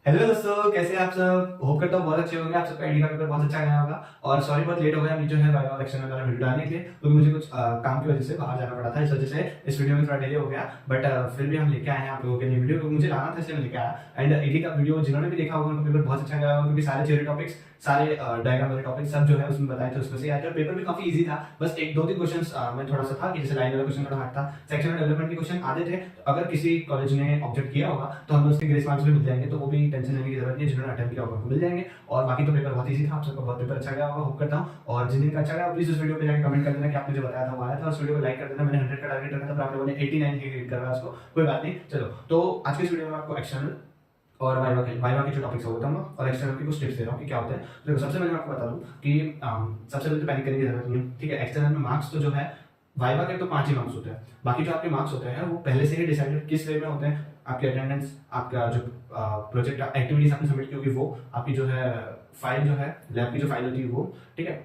Hello दोस्तों, कैसे हैं आप सब। होप करता हूँ बहुत अच्छे होंगे। आप सबका आईडी का पेपर बहुत अच्छा गया होगा। और सॉरी बहुत लेट हो गया अभी जो है वाइवा लेक्चर में वीडियो डालने के लिए, क्योंकि मुझे कुछ काम की वजह से बाहर जाना पड़ा था। इस वजह से इस वीडियो में थोड़ा डिले हो गया, बट फिर भी हम लेके आए हैं आप लोगों के लिए वीडियो, क्योंकि मुझे लाना था इसलिए लेके आया। एंड ईडी का वीडियो जिन्होंने भी देखा होगा उनका पेपर बहुत अच्छा गया होगा, क्योंकि सारे थ्योरी टॉपिक्स, सारे डायग्राम वाले टॉपिक्स सब जो है उसमें बताए थे, उसमें से आए थे। और पेपर भी काफी इजी था। बस एक दो तीन क्वेश्चन में थोड़ा सा था कि जैसे लाइन वाला क्वेश्चन थोड़ा हार्ड था, सेक्शन डेवलपमेंट के क्वेश्चन आते थे। तो अगर किसी कॉलेज ने ऑब्जेक्ट किया होगा तो हमें उसके ग्रेस मार्क्स भी मिल जाएंगे, तो वो भी टेंशन लेने की जरूरत नहीं है। जिन्होंने अटेम्प्ट किया होगा उनको मिल जाएंगे। और बाकी तो पेपर बहुत इजी था। आप सबका बहुत पेपर अच्छा गया होगा, होप करता हूँ। और जिन दिन का अच्छा गया प्लीज उस वीडियो पे जाकर कमेंट कर देना कि आपने जो बताया था वो आया था। उस वीडियो को लाइक कर देना। मैंने 100 का टारगेट रखा था, पर आप लोगों ने 89 ही हिट करा उसको। कोई बात नहीं, चलो। तो आज की इस वीडियो में आपको एक्सटर्नल और वाइवा के जो टॉपिक्स होता हूँ और एक्सटर्नल की कुछ टिप्स दे रहा हूँ कि क्या होता है। तो देखो, सबसे पहले मैं आपको बता दूं कि सबसे पहले तो पैनिक करने की जरूरत नहीं है, ठीक है। एक्सटर्नल में मार्क्स तो जो है वाइवा के तो 5 ही मार्क्स होते हैं। बाकी जो आपके मार्क्स होते हैं वो पहले से ही डिसाइडेड किस वे में होते हैं। आपकी अटेंडेंस, आपका जो प्रोजेक्ट एक्टिविटीज आपने सबमिट की होगी वो, आपकी जो है फाइल जो है लैब की जो फाइल होती है वो, ठीक है,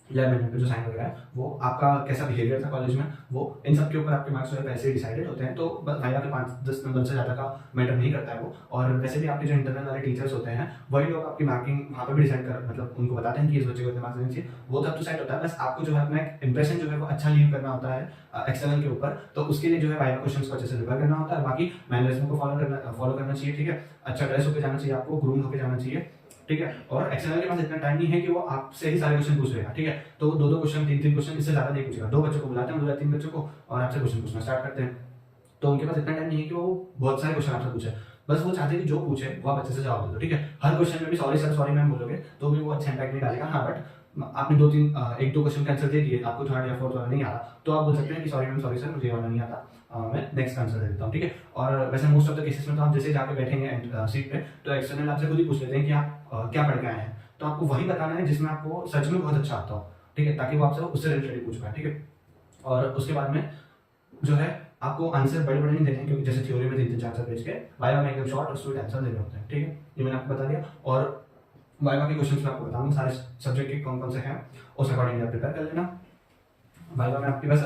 लैब मैनेजमेंट पे जो साइन वगैरह है वो, आपका कैसा बिहेवियर था कॉलेज में वो, इन सब के ऊपर आपके मार्क्स जो है वैसे ही डिसाइडेड होते हैं। तो वाइवा के 5-10 नंबर से ज़्यादा का मैटर नहीं करता है वो। और वैसे भी आपके जो इंटरनल वाले टीचर्स होते हैं वही लोग आपकी मार्किंग वहाँ पे भी डिसाइड कर, मतलब उनको बताते हैं कि इस बच्चे को इतने मार्क्स देने चाहिए। वो तो अब तो साइड होता है, बस आपको जो है अपना एक इंप्रेशन जो है वो अच्छा लीव करना होता है एक्सटर्नल के ऊपर। तो उसके लिए जो है वाइवा क्वेश्चंस को अच्छे से रिवर करना होता है। बाकी मैनरिज्म को फॉलो करना चाहिए, ठीक है। अच्छा ड्रेस होकर जाना चाहिए, आपको ग्रूम होकर जाना चाहिए, ठीक है। और एक्सटर्नल के पास इतना टाइम नहीं है कि वो आपसे ही सारे क्वेश्चन पूछ लेगा, ठीक है। तो दो दो क्वेश्चन, तीन तीन क्वेश्चन, इससे ज्यादा नहीं पूछेगा। 2 बच्चों को बुलाते हैं, 2 या 3 बच्चों को, और आपसे क्वेश्चन पूछना स्टार्ट करते हैं। तो उनके पास इतना टाइम नहीं है कि वो बहुत सारे क्वेश्चन आपसे पूछे। बस वो चाहते हैं कि जो पूछे वो आप अच्छे से जवाब दे दो, ठीक है। हर क्वेश्चन में भी सॉरी सर, सॉरी मैम बोलोगे तो भी वो अच्छा इंपैक्ट नहीं डालेगा। हाँ, बट आपने 1-2 क्वेश्चन का आंसर दे दिए, आपको थर्ड या फोर्थ वाला नहीं आ रहा, तो आप बोल सकते हैं कि सॉरी मैम, सॉरी सर, मुझे ये वाला नहीं आता, मैं नेक्स्ट आंसर दे देता हूँ, ठीक है। और वैसे मोस्ट ऑफ द केसेस में तो आप जैसे जाके बैठेंगे सीट पे, तो एक्सटर्नल आपसे खुद ही पूछ लेते हैं कि आप क्या पढ़ के आए हैं। तो आपको वही बताना है जिसमें आपको सच में बहुत अच्छा आता हो, ठीक है, ताकि वो आपसे उससे रिलेटेड पूछ पाए, ठीक है। और उसके बाद में जो है आपको आंसर बड़े बड़े नहीं देने हैं, क्योंकि जैसे थ्योरी में 3-4 पेज के, वाइवा में एकदम शॉर्ट और स्वीट आंसर देने होते हैं, ठीक है। ये मैंने आपको बता दिया। और वाइवा के क्वेश्चंस में आपको बताऊंगा सारे सब्जेक्ट के कौन कौन से हैं, उस अकॉर्डिंग आप प्रिपेयर कर लेना। वाइवा में आपके पास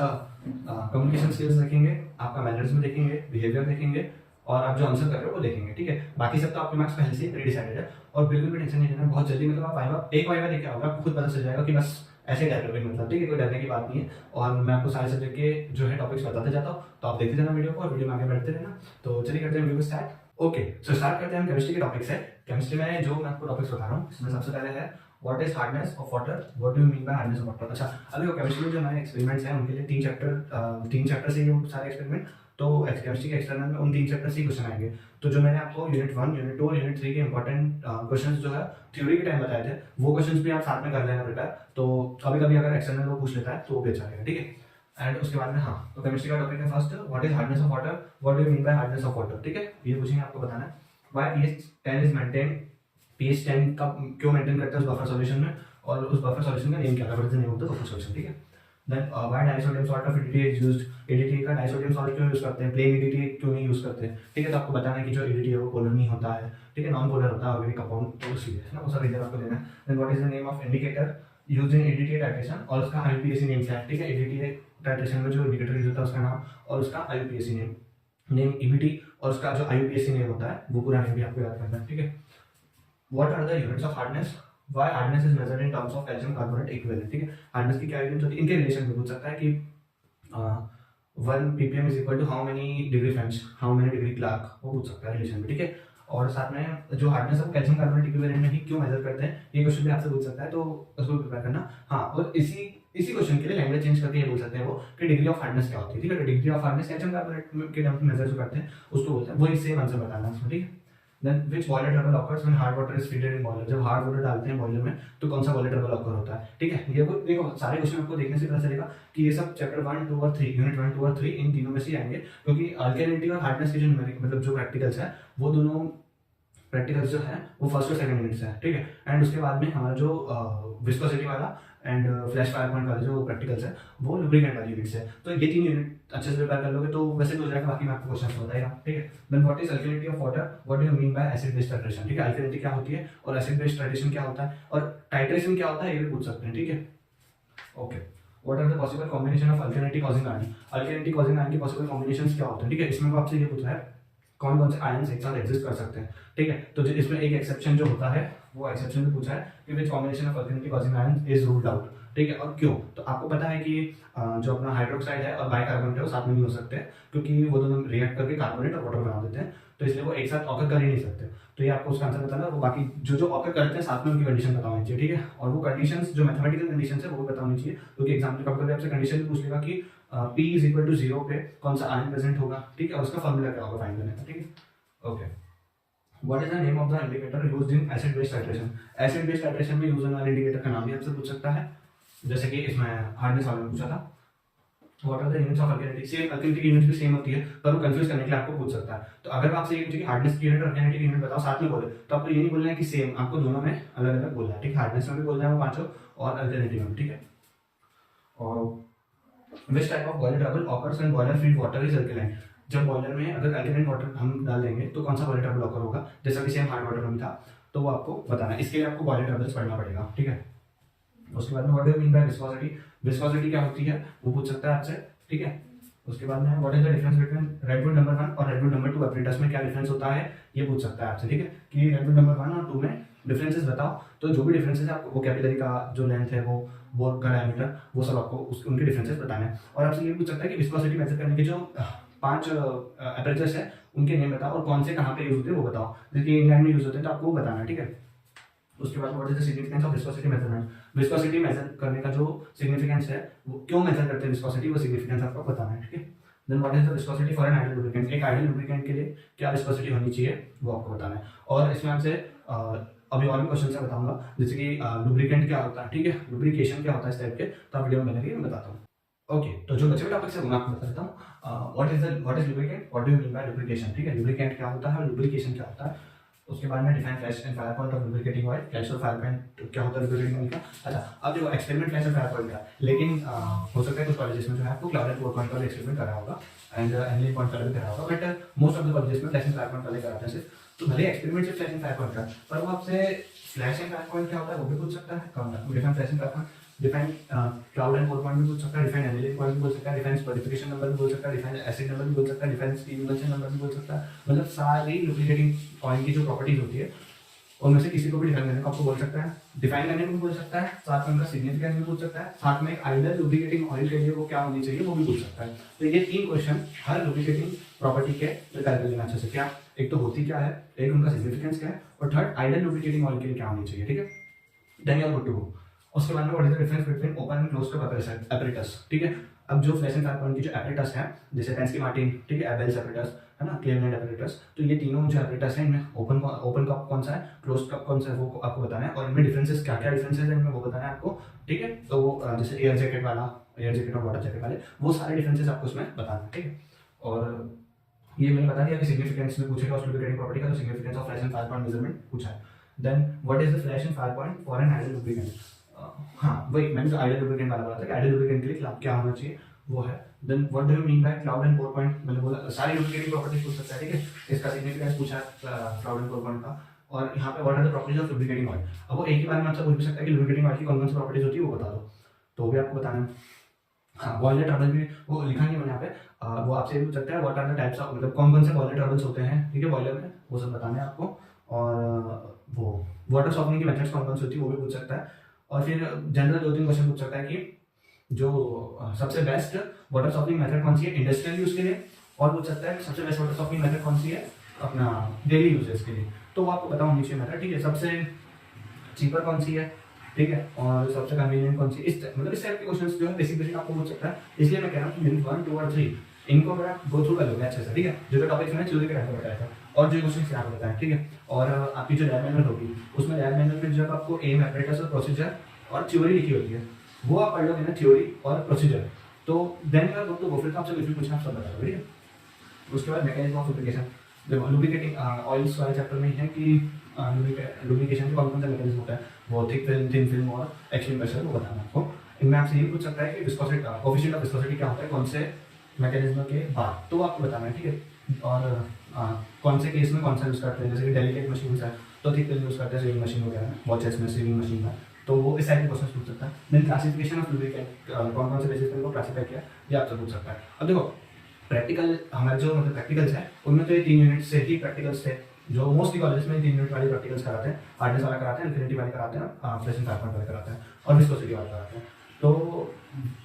कम्युनिकेशन स्किल्स देखेंगे, आपका मैनरिज्म देखेंगे, बिहेवियर देखेंगे, और आप जो आंसर कर रहे हो वो देखेंगे, ठीक है। बाकी सब तो आपके मार्क्स पहले से ही प्री डिसाइडेड है। और बिल्कुल भी टेंशन नहीं लेना, बहुत जल्दी, मतलब आप वाइवा एक वाइवा लेके आओगे, आपको खुद पता चल जाएगा कि बस ऐसे कर रहे हो, मतलब, ठीक है, कोई डरने की बात नहीं है। और मैं आपको सारे सब्जेक्ट के जो है टॉपिक्स बताते जाता हूँ, तो आप देखते जाना वीडियो को और वीडियो में आगे बढ़ते रहना। तो चलिए करते हैं वीडियो को स्टार्ट। ओके, सो स्टार्ट करते हैं हम केमिस्ट्री के टॉपिक्स है। केमिस्ट्री में जो मैं आपको टॉपिक्स बता रहा हूँ इसमें सबसे पहले है what is hardness of water, what do you mean bye hardness of water. अच्छा, अभी वो केमिस्ट्री में जो हमारे एक्सपेरिमेंट्स हैं उनके लिए 3 चैप्टर से ये सारे एक्सपेरिमेंट। तो केमिस्ट्री के एक्सटर्नल में उन 3 चैप्टर से ही क्वेश्चन आएंगे। तो जो मैंने आपको यूनिट 1, यूनिट 2 और यूनिट 3 के इंपॉर्टेंट क्वेश्चंस जो है थ्योरी के टाइम बताए थे, वो क्वेश्चंस भी आप साथ में कर लेना प्रिपेयर। तो कभी कभी अगर एक्सटर्नल वो पूछ लेता है तो वो भी अच्छा रहेगा, ठीक है। एंड उसके बाद में, हाँ, तो केमिस्ट्री का टॉपिक है first, what is hardness of water, what do you mean bye hardness of water, ठीक है। ये पूछेंगे, आपको बताना है why pH 10 is maintain, pH 10 का क्यों मेंटेन करते हैं उस बफर सॉल्यूशन में, और उस बफर सॉल्यूशन का नेम क्या है, what is the name of the buffer solution, ठीक है। Then why disodium salt of EDTA is used, EDTA का डाइसोडियम सॉल्ट क्यों यूज करते हैं, प्लेन EDTA क्यों नहीं यूज करते, ठीक है। तो आपको बताना है कि जो EDTA है वो पोलर नहीं होता है, ठीक है, नॉन पोलर होता है, ऑर्गेनिक कंपाउंड, तो इसलिए है ना, वो सब रीजन आपको देना है। Then what is the name of indicator used in EDTA titration, और उसका IUPAC नेम क्या है, ठीक है। EDTA टाइट्रेशन में जो इंडिकेटर यूज होता है उसका नाम और उसका IUPAC नेम EBT, और उसका जो IUPAC नेम होता है वो पूरा नेम भी आपको याद करना है, ठीक है। What are the units of hardness, why hardness is measured in terms of calcium carbonate equivalent, ठीक है। हार्डनेस की क्या यूनिट होती है, इनके रिलेशन में पूछ सकता है कि 1 ppm is equal to how many degree French, how many degree Clark, वो पूछ सकता है रिलेशन में, ठीक है। और साथ में जो हार्डनेस है वो कैल्शियम कार्बोनेट इक्विवेलेंट में ही क्यों मेजर करते हैं, ये क्वेश्चन भी आपसे पूछ सकता है, तो उसको प्रिपेयर करना। हाँ, और इसी क्वेश्चन के लिए लैंग्वेज चेंज करके ये बोल सकते हैं वो कि डिग्री ऑफ हार्डनेस क्या होती है, ठीक है। Degree of hardness calcium carbonate के टर्म्स में मेजर जो करते हैं उसको बोलते हैं, वो इससे आंसर बताना है उसमें, ठीक है। Then which boiler trouble occurs when hard water is feeded in boiler, जब हार्ड वाटर डालते हैं बॉयलर में तो कौन सा बॉयलर ट्रबल ऑकर होता है, ठीक है। ये वो देखो, सारे क्वेश्चन आपको देखने से पता चलेगा कि ये सब चैप्टर 1, 2 और 3, यूनिट 1, 2 और 3 इन तीनों में से आएंगे, क्योंकि अल्केनिटी और हार्डनेस के जो न्यूमेरिक, मतलब जो प्रैक्टिकल्स है वो दोनों प्रैक्टिकल्स जो है वो फर्स्ट और सेकंड यूनिट से है, ठीक है। एंड उसके बाद में हमारा जो विस्कोसिटी वाला एंड फ्लैश फायर पॉइंट वाले जो प्रैक्टिकल्स है वो लुब्रिकेंट वाली यूनिट है। तो ये 3 यूनिट अच्छे से प्रिपेयर कर लोगे तो वैसे भी हो जाएगा, बाकी मैं आपको क्वेश्चन बताएगा, ठीक है। Then what is alkalinity of water, what do you mean by acid base titration, ठीक है। अल्कलिनिटी क्या होती है और एसिड बेस टाइट्रेशन क्या होता है और टाइट्रेशन क्या होता है, ये भी पूछ सकते हैं, ठीक है। Okay, what are the possible combination of alkalinity causing ion, alkalinity causing ion के पॉसिबल कॉम्बिनेशंस क्या होते हैं, ठीक है। इसमें वो आपसे ये पूछ रहा है कौन कौन से आयन्स एक साथ एग्जिस्ट कर सकते हैं, ठीक है। तो इसमें एक एक्सेप्शन जो होता है वो एक्सेप्शन में पूछा है कि which combination of alkali causing ion is ruled out, ठीक है। और क्यों, तो आपको पता है कि जो अपना हाइड्रोक्साइड है और बाइकार्बोनेट है वो साथ में नहीं हो सकते, क्योंकि वो दोनों रिएक्ट करके कार्बोनेट और वाटर बना देते हैं, तो इसलिए वो एक साथ ऑकर कर ही नहीं सकते। तो ये आपको उसका आंसर बताना, वो बाकी जो ऑकर करते हैं साथ में उनकी कंडीशन पता होनी चाहिए, ठीक है। और वो कंडीशंस जो मैथमेटिकल कंडीशंस है वो भी पता होनी चाहिए, क्योंकि एग्जाम्पल कब कभी आपसे कंडीशन भी पूछ लेगा कि P इज इक्वल टू 0 पे कौन सा आयन प्रेजेंट होगा, ठीक है, और उसका फॉर्मूला क्या होगा फाइंड करने का, ठीक है। Okay, what is the name of the indicator used in acid base titration. Acid base titration में यूज होने वाले इंडिकेटर का नाम भी आपसे पूछ सकता है, जैसे कि इसमें हार्डनेस वाले में पूछा था, what are the units of alkalinity. Same alkalinity की यूनिट भी सेम होती है, पर वो कंफ्यूज करने के लिए आपको पूछ सकता है। तो अगर आपसे ये पूछे कि हार्डनेस की यूनिट और अल्केनिटी की यूनिट बताओ, साथ में बोले, तो आपको ये नहीं बोलना है कि सेम, आपको दोनों में अलग अलग बोलना है, ठीक है। हार्डनेस में भी बोलना है वो पांचों और अल्केनिटी में, ठीक है। और which type of boiler trouble occurs when boiler feed water is alkaline. जब बॉयलर में अगर अल्कलाइन वाटर हम डाल देंगे तो कौन सा बॉयलर ट्रबल ऑकर होगा, जैसा कि सेम हार्ड वाटर में था, तो वो आपको बताना है। इसके लिए आपको बॉयलर ट्रबल्स पढ़ना पड़ेगा, ठीक है। उसके बाद में what do you mean bye viscosity. Viscosity क्या होती है वो पूछ सकता है आपसे, ठीक है। उसके बाद में what is the difference between redwood number 1 और रेडवुड नंबर 2 एपरेटस में क्या डिफरेंस होता है, ये पूछ सकता है आपसे, ठीक है। कि रेडवुड नंबर 1 और 2 में डिफरेंसेस बताओ, तो जो भी डिफरेंसेस है आपको वोकैबुलरी का जो लेंथ है वो बोर का डायमीटर, वो सब आपको उनके डिफरेंसेस बताने हैं। और आपसे ये पूछ सकता है कि विस्कोसिटी मेजर करने के जो 5 एपरेचर्स है उनके नेम बताओ और कौन से कहाँ पे यूज होते हैं वो बताओ, जैसे इंग्लैंड में यूज होते हैं तो आपको वो बताना है, ठीक है। उसके बाद what is the significance of viscosity measurement. Viscosity measure करने का जो सिग्निफिकेंस है, वो क्यों मेजर करते हैं विस्कोसिटी, वो सिग्निफिकेंस आपको बताना है, ठीक है। Then what is the viscosity for an ideal lubricant. एक आइडियल लुब्रिकेंट के लिए क्या विस्कोसिटी होनी चाहिए वो आपको बताना है। और इसमें आपसे अभी और भी क्वेश्चन से बताऊंगा, जैसे कि लुब्रिकेंट क्या होता है, ठीक है, लुब्रिकेशन क्या होता है इस टाइप के, तो आप वीडियो में मिलेंगे मैं बताता हूँ। ओके, तो जो बचे हुए टॉपिक्स है वो मैं आपको बता देता हूँ। What is lubricant, what do you mean bye lubrication, ठीक है। लुब्रिकेंट क्या होता है, लुब्रिकेशन क्या होता है। उसके बाद में define flash and fire point of lubricating oil. Flash और फायर पॉइंट क्या होता है लुब्रिकेटिंग ऑयल का। अच्छा, अब देखो एक्सपेरिमेंट फ्लैश और फायर पॉइंट का, लेकिन हो सकता है कुछ कॉलेजेस में जो है आपको क्लाउड एंड पॉइंट का एक्सपेरिमेंट करा होगा एंड एनलिंग पॉइंट का भी करा होगा, but most of the colleges में फ्लैश एंड फायर पॉइंट वाले कराते हैं सिर्फ। तो भले एक्सपेरिमेंट से फ्लैश एंड फायर पॉइंट का, पर वो आपसे फ्लैश एंड फायर पॉइंट क्या होता है वो भी पूछ सकता है। Define flash and fire point, define cloud and core point भी पूछ सकता है, डिफाइन एनलिंग पॉइंट भी बोल सकता है, डिफाइन स्पेसिफिकेशन नंबर भी बोल सकता है, डिफाइन एसिड नंबर भी बोल सकता है, डिफाइन स्टीम इमल्शन नंबर भी बोल सकता है। मतलब सारी लुब्रिकेटिंग ऑयल की जो प्रॉपर्टीज होती है उनमें से किसी को भी डिफाइन करने को आपको बोल सकता है, डिफाइन करने को भी बोल सकता है, साथ में उनका सिग्निफिकेंस भी पूछ सकता है, साथ में एक आइडियल लुब्रिकेटिंग ऑयल के लिए वो क्या होनी चाहिए वो भी पूछ सकता है। तो ये 3 क्वेश्चन हर लुब्रिकेटिंग प्रॉपर्टी के प्रिपेयर कर लेना अच्छे से। क्या, एक तो होती क्या है, एक उनका सिग्निफिकेंस क्या है, और थर्ड आइडियल लुब्रिकेटिंग ऑयल के लिए क्या होनी चाहिए, ठीक है। Then you are good to go. उसके बाद में what is the difference between open and closed cup apparatus, ठीक है। अब जो फ्लैश एंड फायर पॉइंट की जो एपरेटस है, जैसे पेंस्की मार्टिन, ठीक है, एबेल्स एपरेटस है ना, क्लेवलैंड एपरेटस, तो ये तीनों जो एपरेटस है इनमें ओपन कप कौन सा है, क्लोज्ड कप कौन सा है, वो आपको बताना है। और इनमें डिफरेंसेस क्या क्या डिफरेंसेस है इनमें वो बताना है आपको, ठीक है। तो जैसे एयर जैकेट वाला, एयर जैकेट और वाटर जैकेट वाले, वो सारे डिफरेंसेस आपको उसमें बताना है, ठीक है। और ये मैंने बता दिया कि सिग्निफिकेंस में पूछेगा उस लुब्रिकेटिंग प्रॉपर्टी का, तो significance of flash and fire point measurement पूछा है। Then what is the flash and fire point for an ideal lubricant. हाँ, वही मैंने जो आइडियल लुब्रिकेंट वाला बोला था कि आइडियल लुब्रिकेंट के लिए क्या होना चाहिए वो है। Then what do you mean by cloud and core point, मैंने बोला सारी लुब्रिकेटिंग प्रॉपर्टीज पूछ सकता है, ठीक है। इसका सिग्निफिकेंस पूछा क्लाउड एंड कोर पॉइंट का, और यहाँ पे what are the properties of lubricating oil. अब वो एक ही बार में आपसे पूछ भी सकता है कि लुब्रिकेटिंग ऑयल की कौन कौन सी प्रॉपर्टीज होती है वो बता दो, तो वो भी आपको बताना है। हाँ, बॉयलर ट्रबल भी वो लिखा नहीं है मैंने यहाँ पे, वो आपसे पूछ सकता है what are the types of, मतलब कौन कौन से बॉयलर ट्रबल्स होते हैं, ठीक है, बॉयलर में, वो सब बताना है आपको। और वो वाटर सॉफ्टनिंग की मेथड्स कौन कौन सी होती है वो भी पूछ सकता है। और फिर जनरल 2-3 क्वेश्चन पूछ सकता है कि जो सबसे बेस्ट वाटर सॉफ्टनिंग मेथड कौन सी है इंडस्ट्रियल यूज के लिए, और पूछ सकता है कि सबसे बेस्ट वाटर सॉफ्टनिंग मेथड कौन सी है अपना डेली यूजेस के लिए, तो वो आपको पता होनी चाहिए मेथड, ठीक है। सबसे चीपर कौन सी है, ठीक है, और सबसे कन्वीनियंट कौन सी, इस मतलब इस टाइप के क्वेश्चंस जो है बेसिक आपको पूछ सकता है। इसलिए मैं कह रहा हूँ यूनिट 1, 2 और 3 इनको अगर आप गो थ्रू कर लोगे अच्छे से, ठीक है, जो टॉपिक्स मैंने चूजे के रहते बताया था और जो क्वेश्चन यहाँ बताया, ठीक है। और आपकी जो लैब मैनुअल होगी उसमें लैब मैनुअल में जब आपको एम, एपरेटस और प्रोसीजर और थ्योरी लिखी होती है, वो आप पढ़ लोगे ना, थ्योरी और प्रोसीजर, तो then you are good to go. फिर तो आपसे कुछ भी पूछना आप सब बता दो, ठीक है। उसके बाद मैकेनिज्म ऑफ लुब्रिकेशन, देखो लुब्रिकेटिंग ऑयल्स वाले चैप्टर में है कि लुब्रिकेशन के कौन कौन सा मैकेनिज्म होता है, वो थिक फिल्म, थिन फिल्म और एक्सट्रीम प्रेशर, वो बताना आपको। इनमें आपसे ये पूछ सकता है कि विस्कोसिटी, कोएफिशिएंट ऑफ विस्कोसिटी क्या होता है कौन से मैकेनिज्म के बाद, तो आपको बताना है, ठीक है। और कौन से केस में कौन सा यूज़ करते हैं, जैसे कि डेलिकेट मशीन है तो थिक फिल्म यूज़ करते हैं, स्विंग मशीन वगैरह में, वॉचेस में, स्विंग मशीन में, तो वो इस टाइप के क्वेश्चन पूछ सकता है। देन क्लासिफिकेशन ऑफ लुब्रिकेंट, कौन कौन से बेसिस पे इनको क्लासिफाई किया, ये आपसे पूछ सकता है। अब देखो प्रैक्टिकल हमारे जो मतलब प्रैक्टिकल्स हैं उनमें तो ये 3 यूनिट से ही प्रैक्टिकल्स थे, जो मोस्टली कॉलेज में 3 यूनिट वाली प्रैक्टिकल्स कराते हैं, हार्डनेस वाला कराते हैं, इन्फिनिटी वाले कराते हैं, फ्रेशन कार्बन वाले कराते हैं और विस्कोसिटी वाला कराते हैं। तो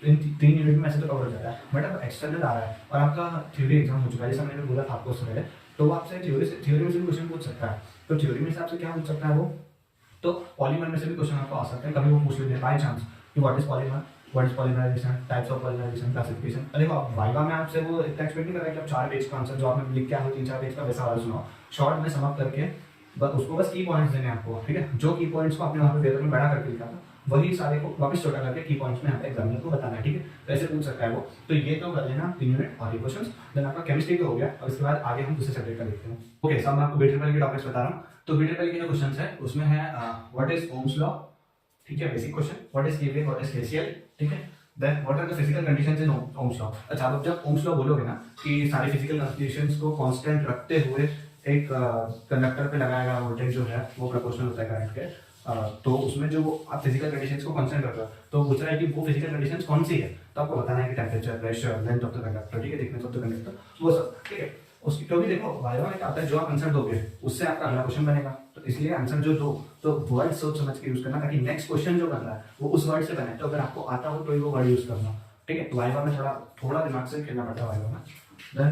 इन 3 यूनिट में ऐसे तो कवर हो जाता है, बट अब एक्सटर्नल आ रहा है और आपका थ्योरी एग्जाम हो चुका है, जैसा मैंने बोला था आपको उससे पहले, तो वो आपसे थ्योरी में से भी क्वेश्चन पूछ सकता है। तो थ्योरी में से आपसे क्या पूछ सकता है वो, तो पॉलीमर में से भी क्वेश्चन आपको आ सकते हैं, कभी वो पूछ लेते हैं बाई चांस कि what is polymer, what is polymerisation, types of polymerisation, classification. अरे वाइवा में आपसे वो इतना एक्सपेक्ट नहीं कर रहा है कि आप 4 पेज का आंसर जो आपने लिख के आए 3-4 पेज का वैसा वाला सुनाओ, शॉर्ट में समाप्त करके उसको बस की पॉइंट्स देने आपको, ठीक है, जो की पॉइंट्स को आपने वहाँ पे पेपर में बड़ा करके लिखा था वही सारे को वापस छोटा करके की पॉइंट्स में यहाँ पे एग्जामिनर को बताना है, ठीक है, तो ऐसे पूछ सकता है वो। तो ये तो कर लेना 3 यूनिट और ये क्वेश्चंस, देन आपका केमिस्ट्री तो हो गया, और इसके बाद आगे हम दूसरे सब्जेक्ट का देखते हैं। ओके, सब मैं आपको BTRPL के टॉपिक्स बता रहा हूँ। तो BTRPL के जो क्वेश्चंस है उसमें है व्हाट इज ओम्स लॉ, ठीक है, basic question, what is KVL, what is KCL, ठीक है, then what are the physical conditions in Ohm's law. अच्छा, आप जब ओम्स लॉ बोलोगे ना कि सारी फिजिकल कंडीशंस को कांस्टेंट रखते हुए एक कंडक्टर पे लगाया गया वोल्टेज जो है वो प्रोपोर्शनल होता है करंट के, तो उसमें जो आप फिजिकल कंडीशंस को कांस्टेंट रख रहे हो, तो पूछ रहा है कि वो फिजिकल कंडीशंस कौन सी है, तो आपको बताना है कि temperature, pressure, length of the conductor, ठीक है, थिकनेस ऑफ द कंडक्टर, वो सब, ठीक है। उसकी क्योंकि देखो वाइवा में क्या होता है, जो आप आंसर दोगे उससे आपका अगला क्वेश्चन बनेगा, तो इसलिए आंसर जो दो तो वर्ड सोच समझ के यूज करना, ताकि नेक्स्ट क्वेश्चन जो बन रहा है वो उस वर्ड से बने, तो अगर आपको आता हो तो ही वो वर्ड यूज करना, ठीक है। तो वाइवा में थोड़ा दिमाग से खेलना पड़ता है वाइवा में। देन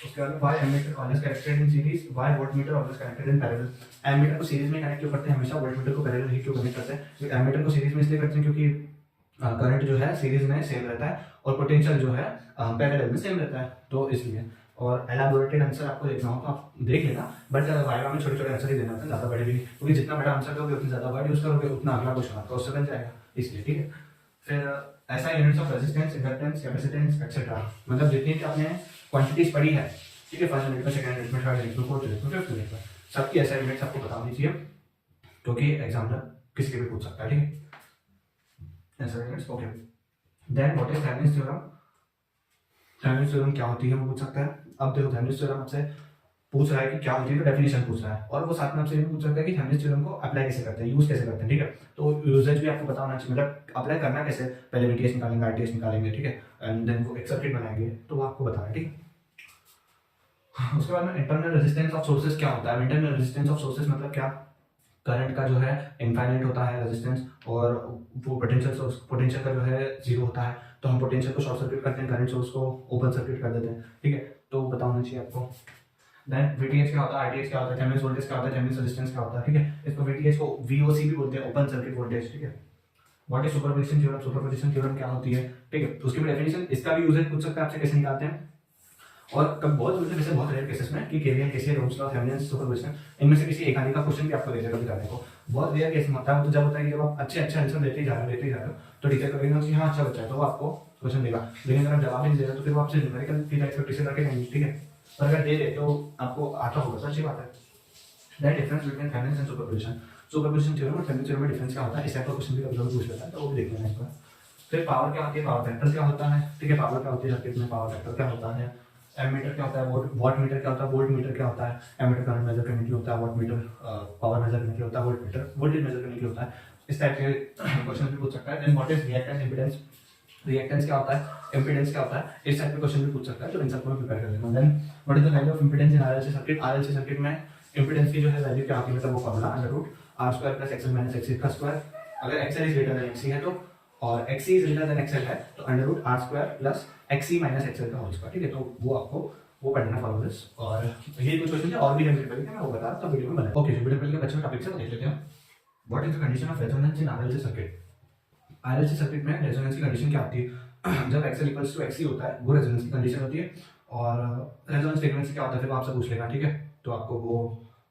उसके बाद why ammeter always connected in series, why voltmeter always connected in parallel. Ammeter को सीरीज में कनेक्ट क्यों करते हैं हमेशा, वोल्टमीटर को पैरेलल ही क्यों कनेक्ट करते हैं, एमीटर को सीरीज में इसलिए करते हैं क्योंकि करंट जो है सीरीज में सेम रहता है और पोटेंशियल जो है पैरेलल में सेम रहता है, तो इसलिए। और एलाबोरेटेड आंसर आपको देखना हो तो आप देख लेना, बट वाइवा में छोटे छोटे आंसर ही देना होता है, ज्यादा बड़े भी नहीं, क्योंकि जितना बड़ा आंसर दोगे उतनी ज्यादा वर्ड यूज करोगे उतना अगला क्वेश्चन आपका उससे बन जाएगा, इसलिए, ठीक है। फिर ऐसा units of resistance, inductance, capacitance etcetera, मतलब जितनी भी आपने क्वांटिटीज पढ़ी है, ठीक है, फर्स्ट यूनिट में, सेकंड यूनिट में, थर्ड यूनिट में, फोर्थ यूनिट में, फिफ्थ यूनिट में, सबकी ऐसा यूनिट्स आपको पता होनी चाहिए, क्योंकि एग्जामिनर किसी के भी पूछ सकता है, ठीक है, ऐसा units. Okay, then what is Thevenin's theorem, Thevenin's theorem क्या होती है वो पूछ सकता है। अब देखो थेवेनिन्स थ्योरम आपसे पूछ रहा है कि क्या होती है, तो डेफिनेशन पूछ रहा है, और वो साथ में आपसे ये पूछ सकता है कि थेवेनिन्स थ्योरम को अप्लाई कैसे करते हैं, यूज कैसे करते हैं, ठीक है। तो यूजेज भी आपको पता होना चाहिए, मतलब अप्लाई करना कैसे, पहले वीटीएस निकालेंगे, आरटीएस निकालेंगे, ठीक है, एंड देन वो एक सर्किट बनाएंगे, तो वो आपको बताना है, ठीक है। उसके बाद में इंटरनल रेजिस्टेंस ऑफ सोर्सेज क्या होता है। इंटरनल रेजिस्टेंस ऑफ सोर्सेज मतलब क्या, करंट का जो है इनफाइनाइट होता है रेजिस्टेंस, और वो पोटेंशियल का जो है 0 होता है, तो हम पोटेंशियल को शॉर्ट सर्किट करते हैं, करंट सोर्स को ओपन सर्किट कर देते हैं, ठीक है, तो पता होना चाहिए आपको। देन वीटीएच क्या होता है, आरटीएच क्या होता है, थेवेनिन्स वोल्टेज क्या होता है, थेवेनिन्स रेजिस्टेंस क्या होता है, ठीक है, इसको वीटीएच को वीओसी भी बोलते हैं, ओपन सर्किट वोल्टेज, ठीक है। What is superposition theorem, superposition theorem क्या होती है, ठीक है, तो उसकी भी डेफिनेशन, इसका भी यूजेज पूछ सकता है आपसे कैसे निकालते हैं, और कब बहुत मतलब जैसे बहुत रेयर केसेस में कि KVL, KCL, Ohm's law, Thevenin's superposition, इनमें से किसी एक आने का क्वेश्चन भी आपको दे देगा करने को, बहुत रेयर केस में होता है। वो तो जब होता है कि जब आप अच्छे आंसर देते ही जा रहे हो तो टीचर कहेगा कि हाँ अच्छा बच्चा है, तो वो आपको क्वेश्चन देगा, लेकिन अगर आप जवाब नहीं दे रहे तो फिर वो आपसे न्यूमेरिकल की एक्सपेक्टेशन रखे नहीं, ठीक है, पर अगर दे दे तो आपको आता होगा, तो अच्छी बात है। That difference between Thevenin's and superposition, superposition theorem और थेवेनिन्स थ्योरम में डिफरेंस क्या होता है, इस टाइप का क्वेश्चन भी कभी पूछ लेता है, तो वो भी देख लेना इसका। फिर पावर क्या होती है, पावर फैक्टर क्या होता है, ठीक है, पावर क्या होती है सर्किट में, पावर फैक्टर क्या होता है, एमीटर क्या होता है, वॉट मीटर क्या होता है, वोल्ट मीटर क्या होता है, एमीटर करंट मेजर करने के लिए होता है, वॉट मीटर पावर मेजर करने के लिए होता है, वोल्ट मीटर वोल्टेज मेजर करने के लिए होता है, इस टाइप के क्वेश्चन भी पूछ सकता है। Then what is reactance, impedance, reactance क्या होता है, इंपीडेंस क्या होता है, इस टाइप के क्वेश्चन भी पूछ सकता है, तो इन सबको मैं प्रिपेयर कर लेता हूं। Then what is the value of impedance in RLC circuit, RLC circuit में इंपीडेंस की जो है वैल्यू क्या होती है, मतलब वो फॉर्मूला √r² + xl - xc का स्क्वायर, अगर xl is greater than xc है तो, और xc is greater than xl है तो √r² + xc - xl का होल स्क्वायर, ठीक है, तो वो आपको वो पढ़ना फॉर्मूलास, और ये कुछ क्वेश्चन थे और भी हमने पढ़े थे, मैं वो बता रहा था वीडियो में बना। ओके, वीडियो के बच्चों टॉपिक से देख लेते हैं। What is the condition of resonance in RLC circuit, RLC circuit में रेजोनेंस की कंडीशन क्या होती है, जब XL = XC होता है वो रेजोनेंस की कंडीशन होती है, और रेजोनेंस फ्रीक्वेंसी क्या होता है फिर वो आपसे पूछ लेगा, ठीक है, तो आपको वो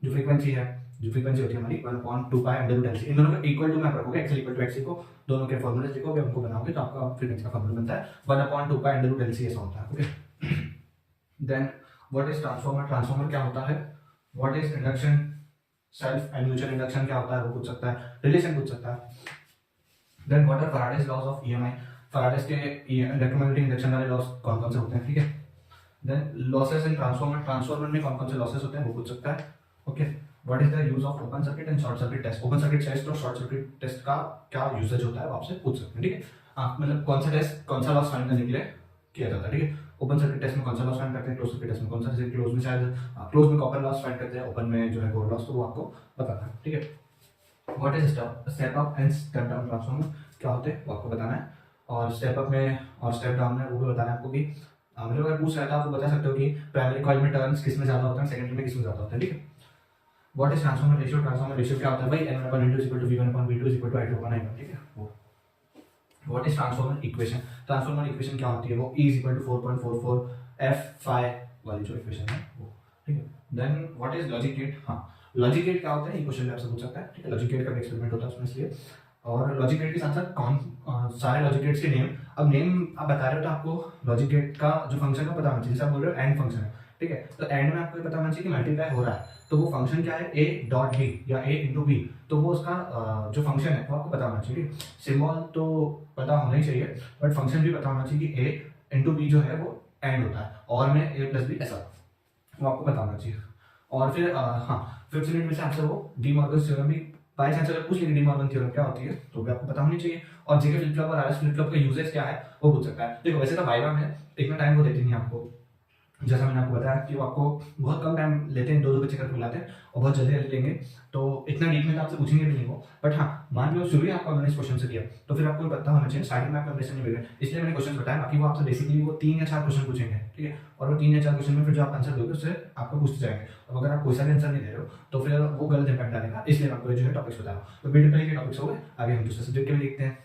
जो फ्रीक्वेंसी होती है हमारी 1/2π√LC, इन दोनों को इक्वल टू में आप रखोगे, XL = XC को दोनों के फॉर्मूले लिखोगे, उनको बनाओगे तो आपका फ्रीक्वेंसी का फॉर्मूला बनता है 1/2π√LC, ऐसा होता है, okay. Then what is transformer, transformer क्या होता है, what is induction, self and mutual induction क्या होता है वो पूछ सकता है, रिलेशन पूछ सकता है। Then what are Faraday's laws of EMI, Faraday's के इलेक्ट्रोमैग्नेटिक इंडक्शन वाले लॉस कौन कौन से होते हैं, ठीक है। Then losses in transformer, transformer में कौन कौन से लॉसेस होते हैं वो पूछ सकता है, okay. What is the use of open circuit and short circuit test, open circuit test और शॉर्ट सर्किट टेस्ट का क्या यूसेज होता है वो आपसे पूछ सकते हैं, ठीक है, मतलब कौन सा टेस्ट कौन सा लॉस फाइंड करने के लिए किया जाता है, ठीक है। ओपन सर्किट टेस्ट में कौन सा लॉस फाइंड करते हैं, क्लोज सर्किट टेस्ट में कौन सा, जैसे क्लोज में शायद क्लोज में कॉपर लॉस फाइंड करते हैं, ओपन में जो है कोर लॉस, तो वो आपको बताना है, ठीक है। What is step up and step down transformer क्या होते हैं वो आपको बताना है, और स्टेप अप में और स्टेप डाउन में वो भी बताना है आपको कि मतलब अगर पूछ रहा था आप बता सकते हो कि प्राइमरी कॉइल में टर्न्स किस में ज़्यादा होता है, सेकेंडरी में किस में ज़्यादा होता है, ठीक है। What is transformer ratio, transformer ratio क्या होता है भाई, N1/N2 = V1/V2 = I2/I1, ठीक है वो। What is transformer equation, transformer equation क्या होती है वो E = 4.44 f phi वाली जो इक्वेशन है वो, ठीक है। Then what is logic gate, हाँ लॉजिक गेट क्या होता है ये क्वेश्चन आपसे पूछ सकता है, ठीक है। लॉजिक गेट का एक्सपेरिमेंट होता है उसमें, इसलिए और लॉजिक गेट के साथ साथ कौन सारे लॉजिक गेट्स के नेम, अब नेम आप बता रहे हो तो आपको लॉजिक गेट का जो फंक्शन है पता होना चाहिए, जैसे आप बोल रहे हो एंड फंक्शन है, ठीक है, तो एंड में आपको ये पता होना चाहिए कि मल्टीप्लाई हो रहा है, तो वो फंक्शन क्या है a.b या a/b, तो वो उसका जो फंक्शन है वो आपको पता होना चाहिए, सिंबल तो पता होना ही चाहिए, बट फंक्शन भी पता होना चाहिए कि a/b जो है वो एंड होता है, और में a+b ऐसा वो आपको पता होना चाहिए। और फिर हाँ फिफ्थ यूनिट में से आपसे वो डी मॉर्गन थ्योरम भी बाय चांस अगर पूछ लेंगे, डी मॉर्गन थ्योरम क्या होती है तो भी आपको पता होनी चाहिए, और जेके फ्लिप फ्लॉप और आरएस फ्लिप फ्लॉप का यूजेस क्या है वो पूछ सकता है। देखो वैसे तो वाइवा में इतना टाइम वो देती नहीं आपको, जैसा मैंने आपको बताया कि वो आपको बहुत कम टाइम लेते हैं, 2-2 बच्चे करके बुलाते हैं और बहुत जल्दी लेंगे, तो इतना डीप में तो आपसे पूछेंगे भी नहीं वो, बट हाँ मान लो शुरू ही आपको मैंने इस क्वेश्चन से दिया तो फिर आपको पता होना चाहिए, स्टार्टिंग में आपको इंप्रेशन नहीं मिलेगा, इसलिए मैंने क्वेश्चन बताया, बाकी वो आपसे बेसिकली वो 3 या 4 क्वेश्चन पूछेंगे, ठीक है, और वो 3 या 4 क्वेश्चन में फिर जो आप आंसर दोगे उससे आपको पूछते जाएंगे, अब अगर आप कोई सा भी आंसर नहीं दे रहे हो तो फिर वो गलत इंपैक्ट डालेगा, इसलिए मैं आपको जो है टॉपिक्स बता रहा हूँ। तो बीटेक के टॉपिक्स हो गए, आगे हम दूसरे सब्जेक्ट के भी देखते हैं।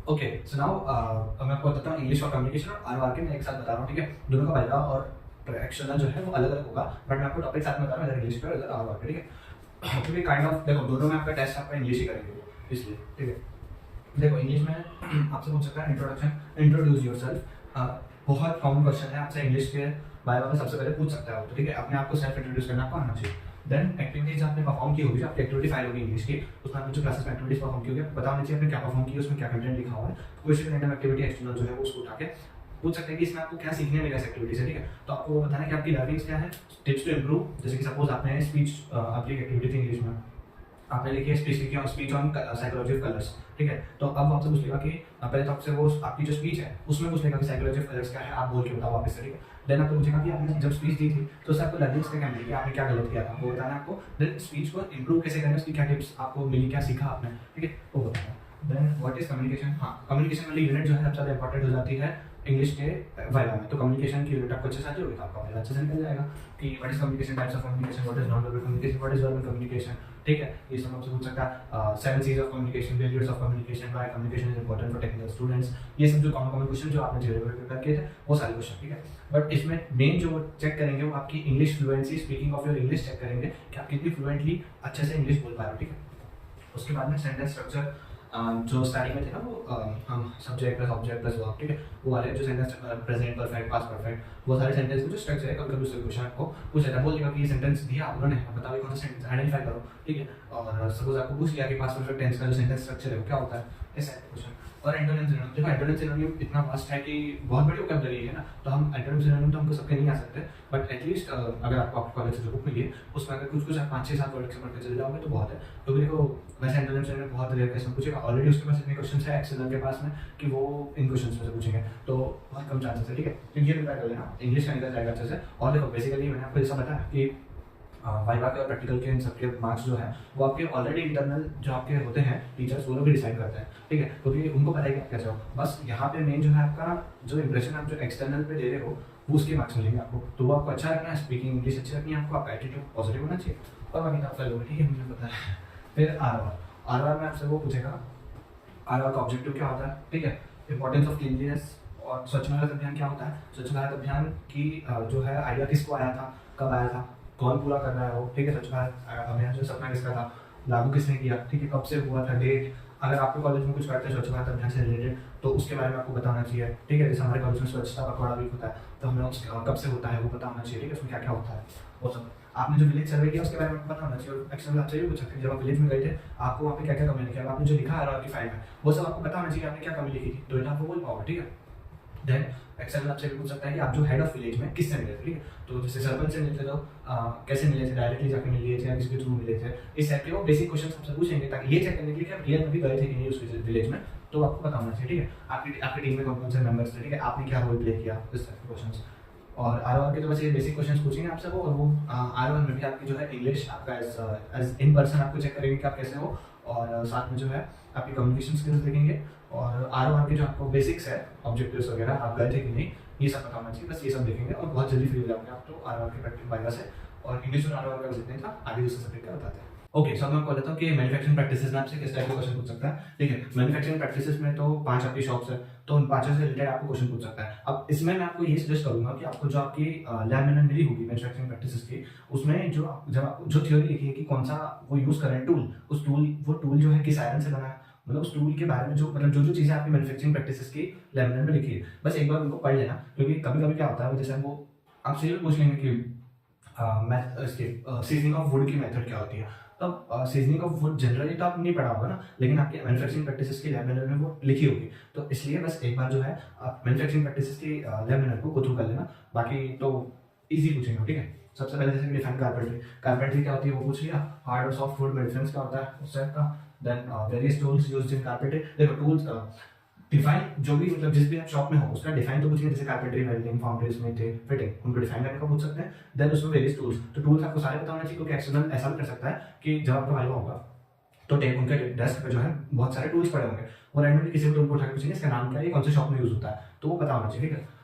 ओके सो नाउ मैं आपको बताता हूँ इंग्लिश और कम्युनिकेशन और आर के मैं एक साथ बता रहा हूँ, ठीक है, दोनों का पहला और एक्शनल जो है वो अलग अलग होगा, बट मैं आपको टॉपिक साथ में बता रहा हूँ, इधर इंग्लिश पे इधर आर के, ठीक है, क्योंकि काइंड ऑफ देखो दोनों में आपका टेस्ट आपका इंग्लिश ही करेंगे इसलिए, ठीक है। देखो इंग्लिश में आपसे पूछ सकता है इंट्रोडक्शन, इंट्रोड्यूस योरसेल्फ, बहुत कॉमन क्वेश्चन है, आपसे इंग्लिश के बारे में सबसे पहले पूछ सकता है, तो ठीक है, अपने आप को सेल्फ इंट्रोड्यूस करना आपको आना चाहिए। देन एक्टिविटीज आपने परफॉर्म की होगी, आपकी एक्टिविटी फाइल होगी इंग्लिश की, उसमें आपने जो क्लासेस में एक्टिविटीज परफॉर्म की होगी आपको पता होना चाहिए आपने क्या परफॉर्म की, उसमें क्या कंटेंट लिखा हुआ है, कोई सी रैंडम एक्टिविटी एक्सटर्नल जो है वो उसको उठा के पूछ सकते हैं कि इसमें आपको क्या सीखने मिला इस एक्टिविटी से, ठीक है, तो आपको वो बताना है कि आपकी लर्निंग्स क्या है, टिप्स टू इम्प्रूव, जैसे कि सपोज आपने स्पीच, आपकी एक्टिविटी थी इंग्लिश में, आपने लिखी है speech on psychology of colours, ठीक है, तो अब आपसे पूछेगा कि पहले तो आपसे वो आपकी जो स्पीच है उसमें पूछेगा कि साइकोलॉजी ऑफ कलर्स क्या है, आप बोल के बताओ वापस से, ठीक है। देन आपको पूछेगा कि आपने जब स्पीच दी थी तो उससे आपको लर्निंग्स क्या मिली, आपने क्या गलत किया था वो बताना है आपको। देन स्पीच को इंप्रूव कैसे करना है, उसकी क्या टिप्स आपको मिली, क्या सीखा आपने, ठीक है, वो बताना। देन व्हाट इज कम्युनिकेशन, हाँ कम्युनिकेशन वाली यूनिट जो है सबसे ज़्यादा इंपॉर्टेंट हो जाती है इंग्लिश के वाइवा में, तो कम्युनिकेशन की यूनिट आपको अच्छे से आती होगी तो आपका वाइवा अच्छे से निकल जाएगा कि what is communication, types of communication, what is non verbal communication, what is verbal communication, ठीक है, ये सब आपसे पूछ सकता है। 7 C's of communication, failures of communication, why communication is important for technical students, ये सब जो कॉमन क्वेश्चन जो आपने जीरो प्रिपेयर किए थे वो सारे क्वेश्चन, ठीक है। बट इसमें मेन जो चेक करेंगे वो आपकी English fluency, speaking of your English check करेंगे कि आप कितनी फ्लुएंटली अच्छे से इंग्लिश बोल पा रहे हो, ठीक है। उसके बाद में सेंटेंस स्ट्रक्चर जो स्टार्टिंग में थे ना वो हम subject plus object plus verb, ठीक है, वो वाले जो sentence present perfect past perfect वो सारे सेंटेंस का जो स्ट्रक्चर है, कभी कभी उससे क्वेश्चन आपको पूछ लेता है, बोल देगा कि ये सेंटेंस दिया आप उन्होंने, बताओ ये कौन सा सेंटेंस आइडेंटिफाई करो, ठीक है, और सपोज आपको पूछ लिया कि पास्ट परफेक्ट टेंस का जो सेंटेंस स्ट्रक्चर है वो क्या होता है, ऐसा क्वेश्चन। और एंटोनिम सिनोनिम, देखो एंटोनिम सिनोनिम इतना वास्ट है कि बहुत बड़ी वोकैबुलरी है ना, तो हम एंटोनिम सिनोनिम तो हमको सबके नहीं आ सकते, बट एटलीस्ट अगर आपको आपके कॉलेज से जो बुक मिली है उसमें अगर कुछ 5-6-7 वर्ड से पढ़ के चले जाओगे तो बहुत है, क्योंकि देखो वैसे एंटोनिम सिनोनिम बहुत रेयर क्वेश्चन पूछेगा, ऑलरेडी उसके पास इतने क्वेश्चन है एक्सेल के पास में कि वो इन क्वेश्चन में से पूछेंगे, तो बहुत कम चांसेस है, ठीक है, तो ये प्रिपेयर कर लेना, इंग्लिश का निकल जाएगा अच्छे से। और देखो बेसिकली मैंने आपको जैसा बताया कि वाइवा के और प्रैक्टिकल के इन सबके मार्क्स जो है वो आपके ऑलरेडी इंटरनल जो आपके होते हैं टीचर्स वो लोग भी डिसाइड करते हैं, ठीक है, क्योंकि उनको पता है कि आप कैसे हो, बस यहाँ पे मेन जो है आपका जो इंप्रेशन आप जो एक्सटर्नल पे दे रहे हो वो उसके मार्क्स मिलेंगे आपको, तो वो आपको अच्छा रखना है, स्पीकिंग इंग्लिश अच्छी रखनी है आपको, आपका एटीट्यूड पॉजिटिव होना चाहिए और बाकी आप कर लोगे, ठीक है, मुझे पता है। फिर आर में आपसे वो पूछेगा आर का ऑब्जेक्टिव क्या होता है, ठीक है, इंपॉर्टेंस ऑफ क्लीनलीनेस, और स्वच्छ भारत अभियान क्या होता है, स्वच्छ भारत अभियान की जो है आइडिया किसको आया था, कब आया था, कौन पूरा कर रहा है वो, ठीक है, स्वच्छ भारत अभियान जो सपना किसका था, लागू किसने किया, ठीक है, कब से हुआ था, डेट, अगर आपके कॉलेज में कुछ करते हैं स्वच्छ भारत अभियान से रिलेटेड तो उसके बारे में आपको बताना चाहिए, ठीक है, जैसे हमारे कॉलेज में स्वच्छता पखवाड़ा वीक होता है तो हमें कब से होता है वो पता होना चाहिए, ठीक है, उसमें क्या क्या होता है वो सब, आपने जो विलेज सर्वे किया उसके बारे में पता होना चाहिए, और एक्चुअली आपसे ये भी पूछ सकते हैं जब आप विलेज में गए थे आपको वहाँ पे क्या क्या कमी लिखी है, आपने जो लिखा है आपकी फाइल में वो सब आपको पता होना चाहिए आपने क्या कमी लिखी थी, तो इतना आपको बोल पाओगे, ठीक है। देन एक्सेल में आपसे भी पूछ सकता है कि आप जो हेड ऑफ विलेज में किससे मिले थे, ठीक है, तो जैसे सरपंच से मिलते तो कैसे मिले थे, डायरेक्टली जाकर मिले थे या किसके थ्रू मिले थे, इस टाइप के वो बेसिक क्वेश्चन आपसे पूछेंगे ताकि ये चेक करने के लिए कि आप रियल में भी गए थे कि नहीं उस विलेज में, तो आपको पता होना चाहिए, ठीक है। आपकी आपकी टीम में कौन कौन से मेंबर्स थे, ठीक है, आपने क्या रोल प्ले किया, इस टाइप के क्वेश्चन। और आर के तो बस ये बेसिक क्वेश्चन पूछेंगे आपसे वो, और वो आर में भी आपकी जो है इंग्लिश आपका एज इन पर्सन आपको चेक करेंगे कि आप कैसे हो, और साथ में जो है आपकी कम्युनिकेशन स्किल्स देखेंगे, और आर के जो आपको बेसिक्स है, ऑब्जेक्टिव्स वगैरह आप गए थे कि नहीं, ये सब पता होना चाहिए, बस ये सब देखेंगे और बहुत जल्दी फ्री हो जाओगे आप तो आर के प्रैक्टिस वाइवा से। और इंग्लिश और आर का जितने था आगे दूसरे सब्जेक्ट का बताते हैं। ओके, सो मैं आपको बताता हूँ कि मैन्युफैक्चरिंग प्रैक्टिसेस में आपसे किस टाइप के क्वेश्चन पूछ सकता है, ठीक है। मैन्युफैक्चरिंग प्रैक्टिसेस में तो 5 आपकी शॉप्स है, तो उन 5 से रिलेटेड आपको क्वेश्चन पूछ सकता है। अब इसमें मैं आपको ये सजेस्ट करूंगा कि आपको जो आपकी लैब में मिली होगी मैन्युफैक्चरिंग प्रैक्टिसेस की, उसमें जब आप जो थ्योरी लिखी है कि कौन सा वो यूज कर रहे हैं टूल, उस टूल जो है किस आयरन से बना है, मतलब उस टूल के बारे में जो जो चीजें आपकी मैन्युफैक्चरिंग प्रैक्टिसेस की लैमिनेट में लिखी है, बस एक बार उनको पढ़ लेना। क्योंकि कभी कभी क्या होता है, जैसे वो आपसे ये पूछ लेंगे कि सीजनिंग ऑफ वुड की मेथड क्या होती है, तब सीजनिंग ऑफ वुड जनरली तो आप नहीं पढ़ा होगा ना, लेकिन आपके मैन्युफैक्चरिंग प्रैक्टिसेस की लैमिनेट में वो लिखी होगी। तो इसलिए बस एक बार जो है आप मैन्युफैक्चरिंग प्रैक्टिसेस की लैमिनेट को गो थ्रू कर लेना, बाकी तो इजी पूछेंगे, ठीक है। सबसे पहले जैसे डिफाइन कारपेंट्री क्या होती है वो पूछ लिया, हार्ड और सॉफ्ट वुड में डिफरेंस क्या होता है उस टाइप का। Then various tools used in carpentry, देखो टूल्स डिफाइन जो भी मतलब जिस भी आप शॉप में हो उसका डिफाइन तो पूछेंगे, जैसे carpentry, welding, foundry, smithing, fitting, उनको डिफाइन करने का पूछ सकते हैं। देन उसमें वेरियस टूल्स, तो टूल्स आपको सारे पता होना चाहिए, क्योंकि एक्सटर्नल ऐसा भी कर सकता है कि जब आपका वाइवा होगा तो उनके डेस्क पे जो है बहुत सारे टूल्स पड़े होंगे, वो रैंडमली किसी भी टूल को उठा के पूछेंगे इसका नाम क्या है, कौन से शॉप में यूज होता है, तो वो पता होना चाहिए, ठीक है।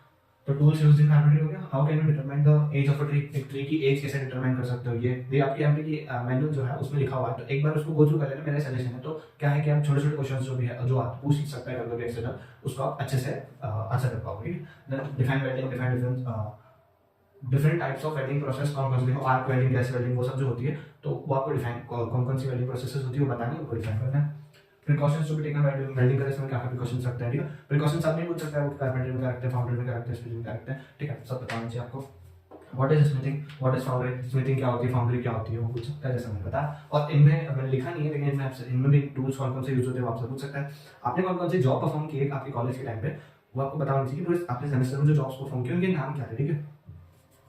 तो टूल्स यूज्ड इन कारपेंट्री हो गया। How can you determine the age of a tree, एक ट्री की एज कैसे डिटरमाइन कर सकते हो, ये आपकी एमपी की मैनुअल जो है उसमें लिखा हुआ है, तो एक बार उसको गो थ्रू कर लेना, मेरा सजेशन है। तो क्या है कि आप छोटे छोटे क्वेश्चंस जो भी है जो आप पूछ सकता है कभी एक्सटर्नल, उसको आप अच्छे से आंसर कर पाओगे। Then define welding, define different types of welding process, कौन कौन सी देखो, आर्क वेल्डिंग, गैस वेल्डिंग, वो सब जो होती है, तो वो आपको डिफाइन कौन कौन सी वेल्डिंग प्रोसेसेस होती है वो बतानी है, उनको डिफाइन करना है। Precautions to be taken while welding करने में क्या क्या प्रिकॉशंस रखते हैं, ठीक है। प्रिकॉशंस आप नहीं पूछ सकते हैं, वो कारपेंटरी में क्या रखते हैं, फाउंड्री में क्या रखते हैं, स्मिथिंग में क्या रखते हैं, ठीक है, सब बताना चाहिए आपको। What is smithing, what is foundry, smithing क्या होती है, फाउंड्री क्या होती है, वो पूछ सकता है, जैसा मैंने बताया। और इनमें मैंने लिखा नहीं है, लेकिन इनमें आपसे इनमें भी टूल्स कौन कौन से यूज होते हैं वो आपसे पूछ सकता है। आपने कौन कौन सी जॉब परफॉर्म की है आपके कॉलेज के टाइम पे, वो आपको बताना चाहिए कि आपने सेमेस्टर में जो जॉब्स परफॉर्म की उनके नाम क्या थे, ठीक है,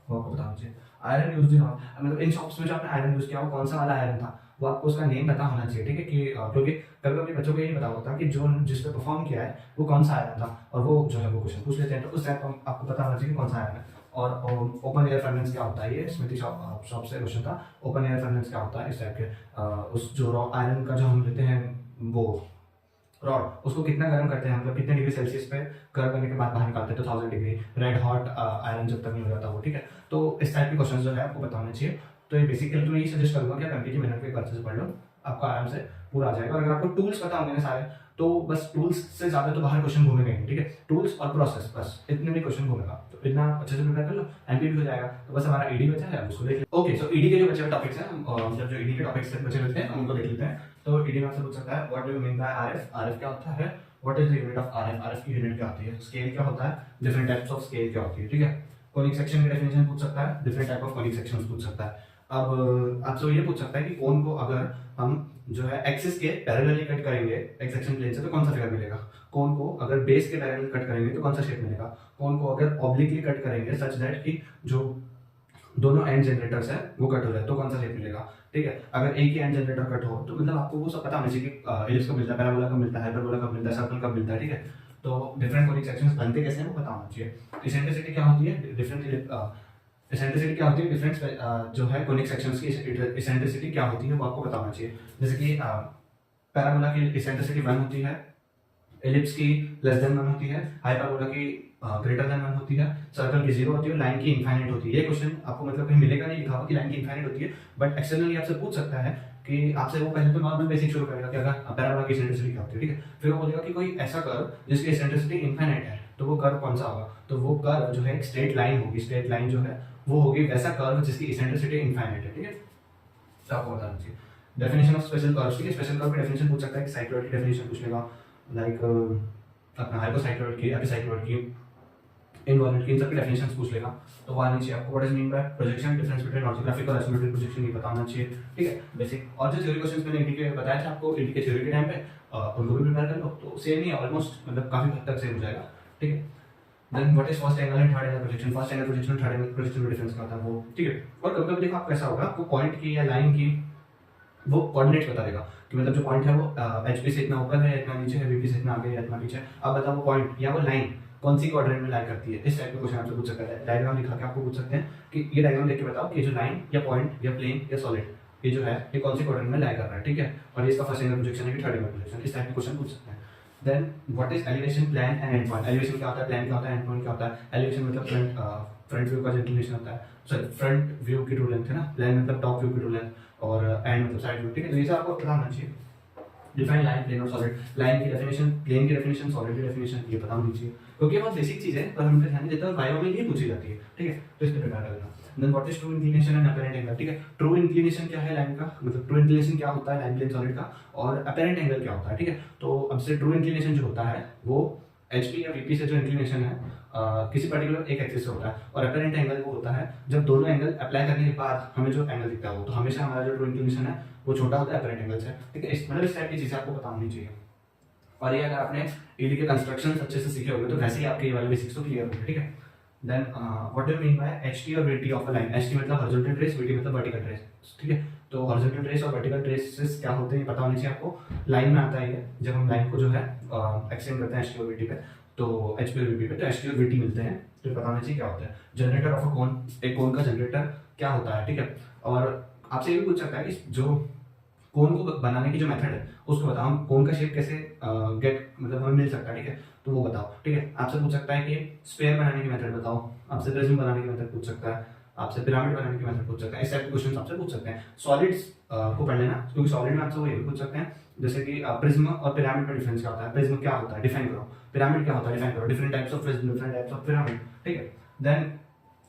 वो आपको बताना चाहिए। आयरन यूज इन मतलब इन शॉप्स में जो आपने आयरन यूज किया वो कौन सा वाला आयरन था, वो आपको उसका नेम पता होना चाहिए, ठीक है। कि क्योंकि कभी कभी बच्चों को ये पता होता है कि जो जिस पे परफॉर्म किया है वो कौन सा आयरन था, और वो जो है वो क्वेश्चन पूछ लेते हैं, तो उस टाइप का आपको पता होना चाहिए कौन सा आयरन है। और ओपन एयर फर्नेस क्या होता है, ये स्मृति शॉप से क्वेश्चन था, ओपन एयर फर्नेस क्या होता है, इस टाइप के उस जो रॉ आयरन का जो हम लेते हैं वो रॉड, उसको कितना गर्म करते हैं, मतलब कितने डिग्री सेल्सियस पे गर्म करने के बाद बाहर निकालते हैं, तो 1000 डिग्री रेड हॉट आयरन जब तक नहीं हो जाता वो, ठीक है। तो इस टाइप के क्वेश्चन जो है आपको पता होना चाहिए। तो ये बेसिकली तो यही सजेस्ट करूंगा कि आप एमपी की मेहनत को एक बार से पढ़ लो, आपका आराम से पूरा आ जाएगा। और अगर आपको टूल्स पता होंगे ना सारे, तो बस टूल्स से ज्यादा तो बाहर क्वेश्चन घूमेंगे नहीं, ठीक है। टूल्स और प्रोसेस बस इतने भी क्वेश्चन घूमेगा, तो इतना अच्छे से प्रिपेयर कर लो, एमपी भी हो जाएगा। तो बस हमारा ईडी बचा है, उसको देख लो। ओके, सो ईडी के जो बचे हुए टॉपिक्स हैं, मतलब जो ईडी के टॉपिक्स बचे हुए हैं उनको देख लेते हैं। तो ईडी में आपसे पूछ सकता है what do you mean bye RF, RF क्या होता है, what is the unit of RF, RF की यूनिट क्या होती है, स्केल क्या होता है, डिफरेंट टाइप्स ऑफ स्केल क्या होती है, ठीक है। कोनिक सेक्शन की डेफिनेशन पूछ सकता है, different type of conic sections पूछ सकता है। अब आपसे ये पूछ सकता है कि कोन को अगर हम जो है एक्सिस के पैरेलली कट करेंगे एक्स एक्शन प्लेन से तो कौन सा फिगर मिलेगा, कोन को अगर बेस के पैरेलल कट करेंगे तो कौन सा शेप मिलेगा, कोन को अगर ऑब्लिकली कट करेंगे सच दैट कि जो दोनों एंड जनरेटर्स है वो कट हो जाए तो कौन सा शेप मिलेगा, ठीक है। अगर एक ही एंड जनरेटर कट हो तो मतलब आपको वो सब पता होना चाहिए कि एलिप्स कब मिलता है, पैराबोला कब मिलता है, हाइपरबोला कब मिलता है, सर्कल कब मिलता है, ठीक है। तो डिफरेंट कोनिक सेक्शंस बनते कैसे हैं वो पता होना चाहिए। इसेंट्रिसिटी क्या होती है, इसेंट्रिसिटी क्या होती है, डिफरेंट जो है कोनिक सेक्शंस की इसेंट्रिसिटी क्या होती है वो आपको पता होना चाहिए। जैसे कि पैराबोला की इसेंट्रिसिटी 1 होती है, एलिप्स की लेस देन 1 होती है, हाइपरबोला की ग्रेटर देन 1 होती है, सर्कल की 0 होती है, लाइन की इनफाइनाइट होती है। ये क्वेश्चन आपको मतलब कहीं मिलेगा नहीं लिखा हुआ कि लाइन की इनफाइनाइट होती है, बट एक्सटर्नली आपसे पूछ सकता है कि आपसे वो पहले तो नॉर्मल बेसिक शुरू करेगा कि अगर पैराबोला की इसेंट्रिसिटी क्या होती है, ठीक है। फिर वो बोलेगा कि कोई ऐसा कर्व जिसकी इसेंट्रिसिटी इनफाइनाइट है, तो वो कर्व कौन सा होगा, तो वो कर्व जो है एक स्ट्रेट लाइन होगी, स्ट्रेट लाइन जो है वो होगी वैसा कर्व जिसकी इसेंट्रिसिटी इनफाइनाइट है, ठीक है। तो आपको बताना चाहिए। डेफिनेशन ऑफ स्पेशल कर्व, ठीक है, स्पेशल कर्व की डेफिनेशन पूछ सकता है कि साइक्लॉइड की डेफिनेशन पूछ लेगा, लाइक अपना हाइपोसाइक्लॉइड की, एपिसाइक्लॉइड की, इनवॉल्यूट की, इन सब की डेफिनेशंस पूछ लेगा। तो वो आनी चाहिए आपको। What is mean by projection, difference between orthographic और आइसोमेट्रिक प्रोजेक्शन, ये बताना चाहिए, ठीक है, बेसिक। और जो थ्योरी क्वेश्चंस मैंने ईडी के बताया था आपको, ईडी के थ्योरी के टाइम पे उनको भी प्रिपेयर कर लो, तो सेम ही ऑलमोस्ट मतलब काफी हद तक सेम हो जाएगा, ठीक है। Then what is first angle and third angle projection, first angle projection और थर्ड एंगल प्रोजेक्शन में डिफरेंस क्या होता है वो, ठीक है। और कभी कभी देखो आप कैसा होगा, आपको पॉइंट की या लाइन की वो कोऑर्डिनेट बता देगा कि मतलब जो पॉइंट है वो HP से इतना ऊपर है या इतना नीचे है, VP से इतना आगे या इतना पीछे। अब बताओ वो पॉइंट या वो लाइन कौन सी क्वाड्रेंट में लाई करती है। इस टाइप के क्वेश्चन आपसे पूछ सकता है। डायग्राम दिखा के आपको पूछ सकते हैं कि ये डायग्राम देख के बताओ कि जो लाइन या पॉइंट या प्लेन या सॉलिड ये जो है ये कौन सी क्वाड्रेंट में लाई कर रहा है, ठीक है। और ये इसका फर्स्ट एंगल प्रोजेक्शन है कि थर्ड एंगल प्रोजेक्शन, इस टाइप के क्वेश्चन पूछ सकते हैं। Then what is elevation, plan and end point. Elevation क्या होता है, प्लान क्या होता है, एंड पॉइंट क्या होता है। एलिवेशन मतलब फ्रंट व्यू का जो इंक्लिनेशन होता है, सॉरी फ्रंट व्यू की ट्रू लेंथ है ना, प्लान मतलब टॉप व्यू की ट्रू लेंथ, और एंड मतलब साइड व्यू, ठीक है। तो ये सब आपको पता होना चाहिए। डिफाइन लाइन, प्लेन और सॉलिड। लाइन की डेफिनेशन, प्लेन की डेफिनेशन, सॉलिड की डेफिनेशन ये पता होनी चाहिए क्योंकि ये बहुत बेसिक चीज है पर हम पे ध्यान नहीं देते और बायो में ये पूछी जाती है, ठीक है। तो इसको प्रिपेयर करना। Then what is true inclination and apparent angle, ठीक है। ट्रू इंक्लिनेशन क्या है लाइन का, मतलब ट्रू इंक्लिनेशन क्या होता है लाइन, प्लेन, सॉलिड का, और अपरेंट एंगल क्या होता है, ठीक है। तो अब से ट्रू इंक्लिनेशन जो होता है वो HP या VP से जो इंक्लिनेशन है किसी पर्टिकुलर एक एक्सिस से होता है, और अपरेंट एंगल वो होता है जब दोनों एंगल अप्लाई करने के बाद हमें जो एंगल दिखता है वो, तो हमेशा हमारा जो ट्रू इंक्लिनेशन है वो छोटा होता है अपरेंट एंगल से, ठीक है। मतलब इस टाइप की चीजें आपको पता होनी चाहिए। और ये अगर आपने ईडी के कंस्ट्रक्शन अच्छे से सीखे होंगे तो वैसे ही आपके ये वाले बेसिक्स तो क्लियर होंगे, ठीक है। Then what do you mean by HT और VT of a line. HT मतलब हॉरिजॉन्टल ट्रेस, VT मतलब वर्टिकल ट्रेस, ठीक है। तो हॉरिजॉन्टल ट्रेस और वर्टिकल ट्रेसेस क्या होते हैं ये पता होनी चाहिए आपको। लाइन में आता है ये, जब हम लाइन को जो है एक्सटेंड करते हैं HT और VT पे, तो HP और VP पे, तो HT और VT मिलते हैं, तो पता होना चाहिए क्या होता है। जनरेटर ऑफ अ कोन, एक कोन का जनरेटर क्या होता है, ठीक है। और आपसे ये भी पूछ सकता है कि जो कोन को बनाने की जो मेथड है उसको बताओ, हम कोन का शेप कैसे गेट मतलब हमें मिल सकता है, ठीक है। तो वो बताओ, ठीक है। आपसे पूछ सकता है कि स्फीयर बनाने की मेथड बताओ, आपसे प्रिज्म बनाने की मेथड पूछ सकता है, आपसे पिरामिड बनाने की मेथड पूछ सकता है। इस टाइप के क्वेश्चन आपसे पूछ सकते हैं। सॉलिड्स को पढ़ लेना क्योंकि सॉलिड में आपसे वो ये भी पूछ सकते हैं जैसे कि प्रिज्म और पिरामिड में डिफरेंस क्या होता है, प्रिज्म क्या होता है डिफाइन करो, पिरामिड क्या होता है डिफाइन करो, different types of prism, different types of pyramid, ठीक है। Then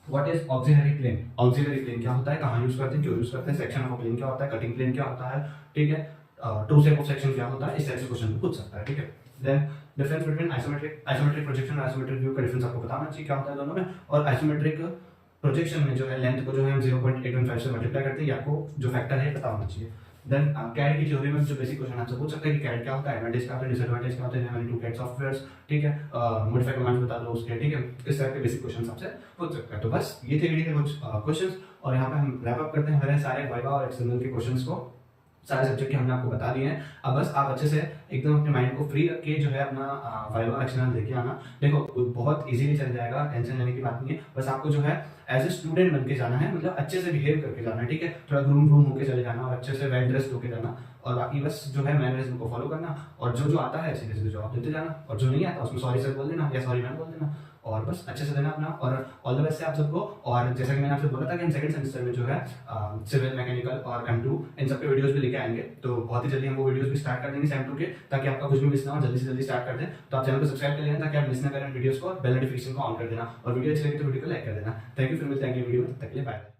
what is auxiliary plane. Auxiliary plane क्या होता है, कहाँ यूज करते हैं, क्यों यूज करते हैं। सेक्शन ऑफ प्लेन क्या होता है, कटिंग प्लेन क्या होता है, ठीक है। टू शेप ऑफ सेक्शन क्या होता है, इस टाइप से क्वेश्चन पूछ सकता है, ठीक है। Then difference between isometric projection और आइसोमेट्रिक व्यू का डिफरेंस आपको बताना चाहिए क्या होता है दोनों में। और आइसोमेट्रिक प्रोजेक्शन में जो है लेंथ को जो है 0.815 से मल्टीप्लाई करते हैं, आपको जो फैक्टर है पता होना चाहिए। देन कैड की थ्योरी में जो बेसिक क्वेश्चन आपसे पूछ सकते हैं कि कैड क्या होता है, एडवांटेज क्या होता है, डिसएडवांटेज क्या होता है, मैंने टू कैड सॉफ्टवेयर्स, ठीक है। मॉडिफाई कमांड्स बता दो उसके, ठीक है। इस तरह के बेसिक क्वेश्चन आपसे पूछ सकते हैं। तो बस ये थे वीडियो के कुछ क्वेश्चंस, और यहाँ पे हम रैप अप करते हैं हमारे सारे वाइवा और एक्सटर्नल के क्वेश्चंस को। सारे सब्जेक्ट के हमने आपको बता दिए हैं। अब बस आप अच्छे से एकदम अपने माइंड को फ्री रख के जो है अपना वाइवा एक्सटर्नल देके आना। देखो बहुत इजीली चल जाएगा, टेंशन लेने की बात नहीं है। बस आपको जो है एज ए स्टूडेंट बन के जाना है, मतलब अच्छे से बिहेव करके जाना है, ठीक है। थोड़ा ग्रूम होके चले जाना और अच्छे से वेल ड्रेस होके जाना, और बाकी बस जो है मैनरिज्म को फॉलो करना, और जो जो आता है सीधे सीधे जवाब देते जाना, और जो नहीं आता उसमें सॉरी सर बोल देना या सॉरी मैम बोल देना, और बस अच्छे से देना अपना। और ऑल द बेस्ट है आप सबको। और जैसा कि मैंने आपसे बोला था कि हम सेकंड सेमेस्टर में जो है सिविल, मैकेनिकल और M2 इन सब के वीडियोस भी लेके आएंगे, तो बहुत ही जल्दी हम वो वीडियोस भी स्टार्ट कर देंगे सेम 2 के, ताकि आपका कुछ भी मिस ना हो, जल्दी से जल्दी स्टार्ट कर दें। तो आप चैनल को सब्सक्राइब कर लेना ताकि आप मिस ना करें वीडियोस को, बेल नोटिफिकेशन को ऑन कर देना, और वीडियो अच्छी लगी तो वीडियो को लाइक कर देना। थैंक यू, फिर मिलते हैं अगली वीडियो में, तब तक के लिए बाय।